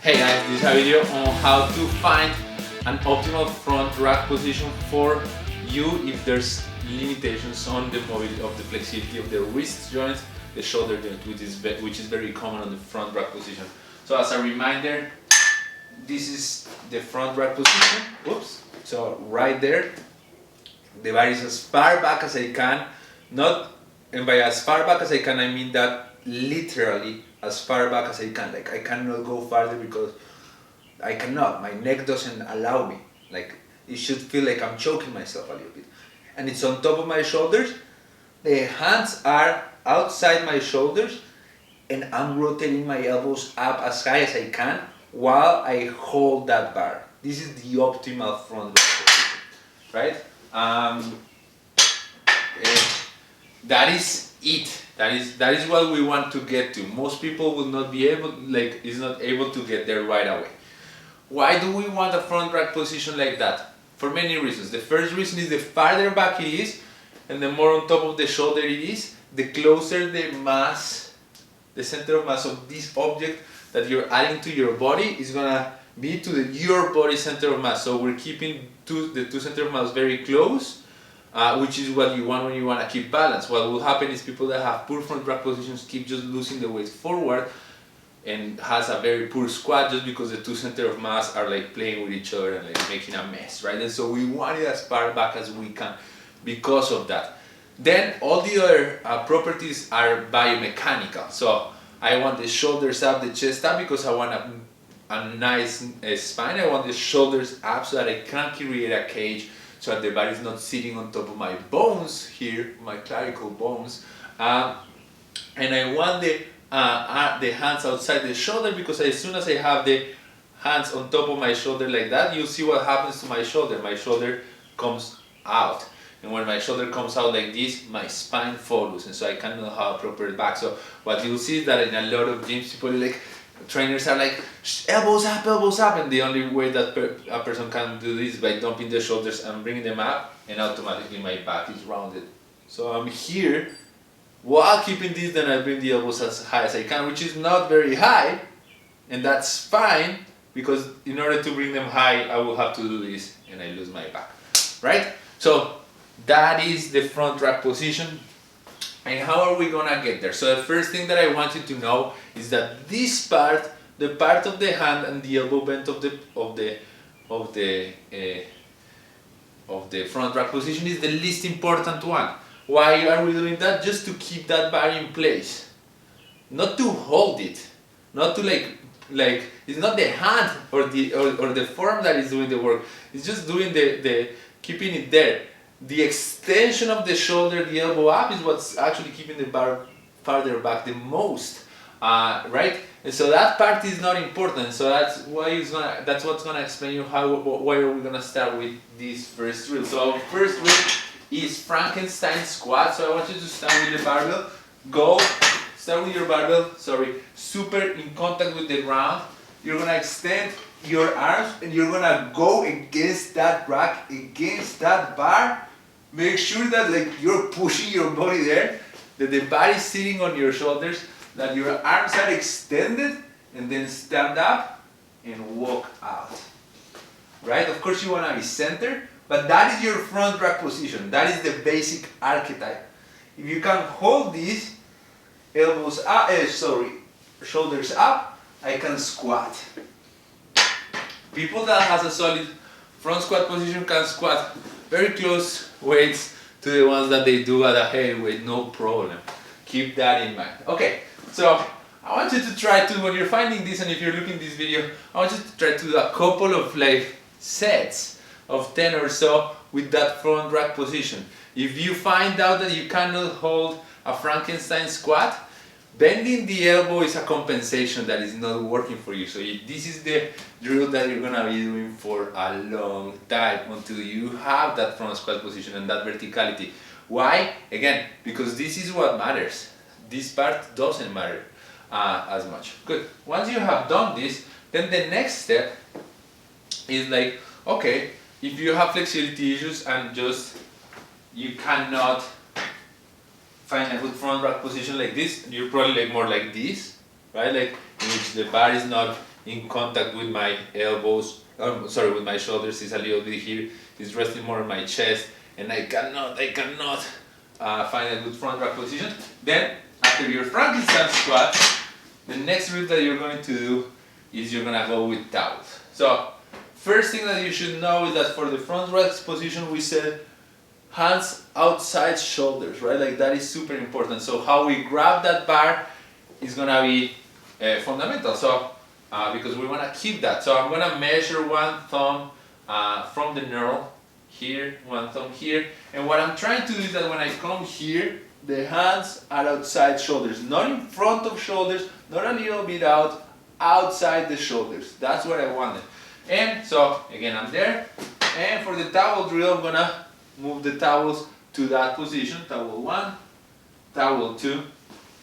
Hey guys, this is a video on how to find an optimal front rack position for you if there's limitations on the mobility of the flexibility of the wrist joints, the shoulder joint, which is very common on the front rack position. So as a reminder, this is the front rack position. Oops. So right there, the bar is as far back as I can. And by as far back as I can, I mean that literally as far back as I can. Like I cannot go farther because I cannot. My neck doesn't allow me. Like it should feel like I'm choking myself a little bit. And it's on top of my shoulders. The hands are outside my shoulders, and I'm rotating my elbows up as high as I can while I hold that bar. This is the optimal front rack position, right? That is it. That is what we want to get to. Most people will not be able, is not able to get there right away. Why do we want a front rack position like that? For many reasons. The first reason is the farther back it is, and the more on top of the shoulder it is, the closer the mass, the center of mass of this object that you're adding to your body is gonna be to your body center of mass. So we're keeping the two center of mass very close. Which is what you want when you want to keep balance. What will happen is people that have poor front rack positions keep just losing the weight forward and has a very poor squat just because the two center of mass are like playing with each other and like making a mess, right? And so we want it as far back as we can because of that. Then all the other properties are biomechanical. So I want the shoulders up, the chest up because I want a nice spine. I want the shoulders up so that I can create a cage, so that the body is not sitting on top of my bones here, my clavicle bones. And I want the hands outside the shoulder because as soon as I have the hands on top of my shoulder like that, you'll see what happens to my shoulder. My shoulder comes out. And when my shoulder comes out like this, my spine follows, and so I cannot have a proper back. So what you'll see is that in a lot of gyms, people trainers are like, elbows up, and the only way that a person can do this is by dumping the shoulders and bringing them up, and automatically my back is rounded. So I'm here, while keeping this, then I bring the elbows as high as I can, which is not very high, and that's fine, because in order to bring them high, I will have to do this, and I lose my back, right? So that is the front rack position. And how are we gonna get there? So the first thing that I want you to know is that this part, the part of the hand and the elbow bend of the front rack position is the least important one. Why are we doing that? Just to keep that bar in place, not to hold it, not to like it's not the hand or the forearm that is doing the work. It's just doing the keeping it there. The extension of the shoulder, the elbow up, is what's actually keeping the bar farther back the most, right? And so that part is not important. So that's what's gonna explain you why are we gonna start with this first drill. So our first drill is Frankenstein squat. So I want you to start with the barbell. Start with your barbell. Super in contact with the ground. You're gonna extend your arms and you're gonna go against that rack, against that bar. Make sure that you're pushing your body there, that the bar is sitting on your shoulders, that your arms are extended, and then stand up and walk out. Right? Of course you wanna be centered, but that is your front rack position. That is the basic archetype. If you can hold these, shoulders up, I can squat. People that has a solid front squat position can squat very close weights to the ones that they do at a heavy weight, no problem. Keep that in mind. Okay, so I want you to try to, when you're finding this and if you're looking at this video, I want you to try to do a couple of sets of 10 or so with that front rack position. If you find out that you cannot hold a Frankenstein squat, bending the elbow is a compensation that is not working for you. So this is the drill that you're gonna be doing for a long time until you have that front squat position and that verticality. Why? Again, because this is what matters. This part doesn't matter as much. Good. Once you have done this, then the next step is okay, if you have flexibility issues and you cannot find a good front rack position like this, you're probably more like this, right? In which the bar is not in contact with my elbows, with my shoulders. Is a little bit here, it's resting more on my chest, and I cannot find a good front rack position. Then after your Frankenstein squat, the next rep that you're going to do is you're gonna go with towels. So first thing that you should know is that for the front rack position, we said hands outside shoulders, right? Like that is super important. So how we grab that bar is gonna be fundamental. So because we wanna keep that. So I'm gonna measure one thumb from the knurl here, one thumb here. And what I'm trying to do is that when I come here, the hands are outside shoulders, not in front of shoulders, not a little bit out, outside the shoulders. That's what I wanted. And so again, I'm there. And for the towel drill, I'm gonna move the towels to that position. Towel 1, towel 2,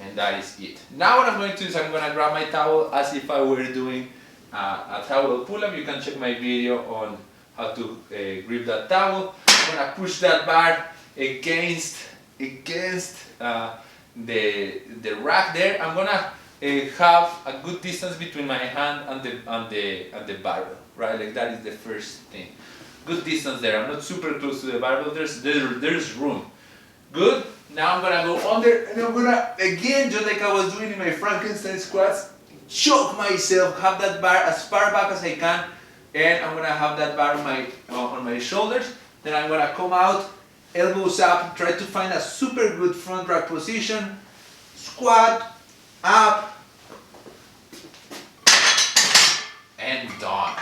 and that is it. Now what I'm going to do is I'm gonna grab my towel as if I were doing a towel pull-up. You can check my video on how to grip that towel. I'm gonna push that bar against the rack there. I'm gonna have a good distance between my hand and the barbell, right? Like that is the first thing. Good distance there. I'm not super close to the barbell. There's room. Good. Now I'm gonna go under, and I'm gonna again, just like I was doing in my Frankenstein squats, choke myself, have that bar as far back as I can, and I'm gonna have that bar on my shoulders. Then I'm gonna come out, elbows up, try to find a super good front rack position, squat, up, and done.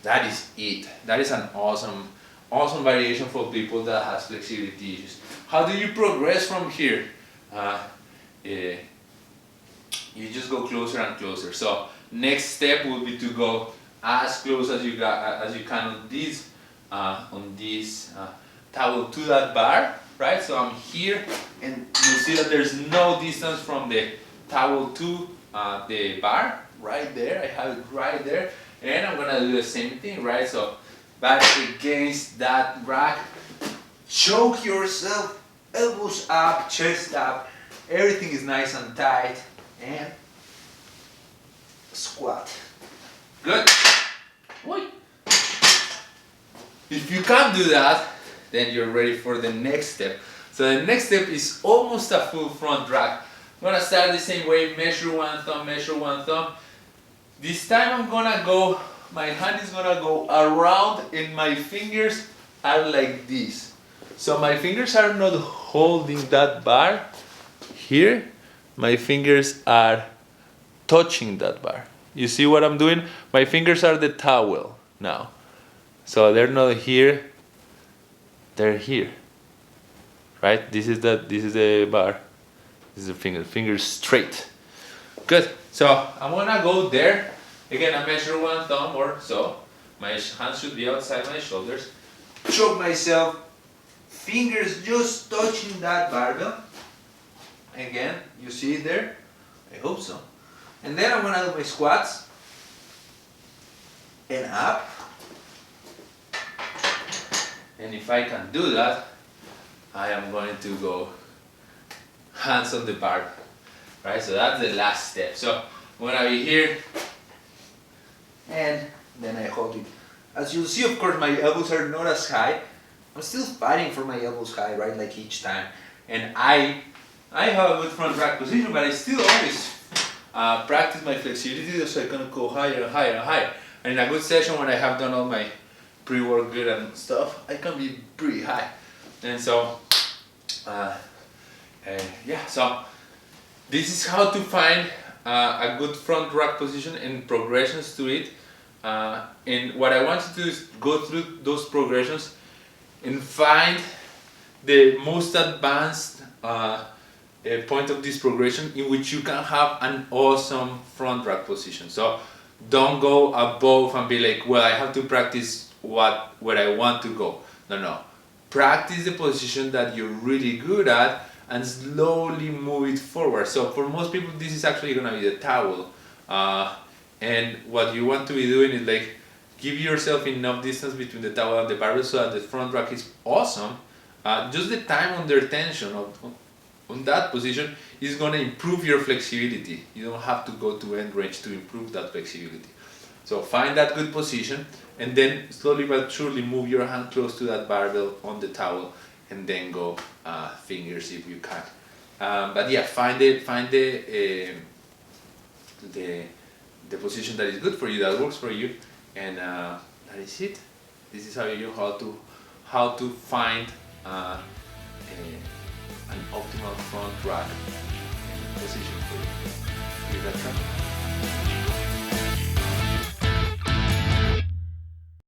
That is it. That is an awesome variation for people that has flexibility issues. How do you progress from here? You just go closer and closer. So next step will be to go as close as you can on this towel to that bar, right? So I'm here, and you see that there's no distance from the towel to the bar, right there. I have it right there, and I'm gonna do the same thing, right? So back against that rack, choke yourself, elbows up, chest up, everything is nice and tight, and squat. Good. Wait. If you can't do that, then you're ready for the next step. So the next step is almost a full front rack. I'm gonna start the same way, measure one thumb. This time I'm gonna go, my hand is gonna go around and my fingers are like this. So my fingers are not holding that bar here, my fingers are touching that bar. You see what I'm doing? My fingers are the towel now. So they're not here, they're here. Right? This is the bar. This is the fingers straight. Good. So I'm gonna go there. Again, I measure one thumb or so. My hands should be outside my shoulders. Choke myself. Fingers just touching that barbell. Again, you see it there? I hope so. And then I'm gonna do my squats. And up. And if I can do that, I am going to go hands on the bar. Right? So that's the last step. So I'm gonna be here, and then I hold it. As you'll see, of course, my elbows are not as high. I'm still fighting for my elbows high, right? Like each time. And I have a good front rack position, but I still always practice my flexibility so I can go higher and higher and higher. And in a good session, when I have done all my pre-work good and stuff, I can be pretty high. And so, yeah, so this is how to find a good front rack position and progressions to it. And what I want to do is go through those progressions and find the most advanced point of this progression in which you can have an awesome front rack position. So don't go above and be like, well, I have to practice where I want to go. No. Practice the position that you're really good at and slowly move it forward. So for most people, this is actually gonna be the towel. And what you want to be doing is like, give yourself enough distance between the towel and the barbell so that the front rack is awesome. Just the time under tension on that position is going to improve your flexibility. You don't have to go to end range to improve that flexibility. So find that good position, and then slowly but surely move your hand close to that barbell on the towel, and then go fingers if you can. But yeah, find the position that is good for you, that works for you, and that is it. This is how to find an optimal front rack position for you. Give that a try.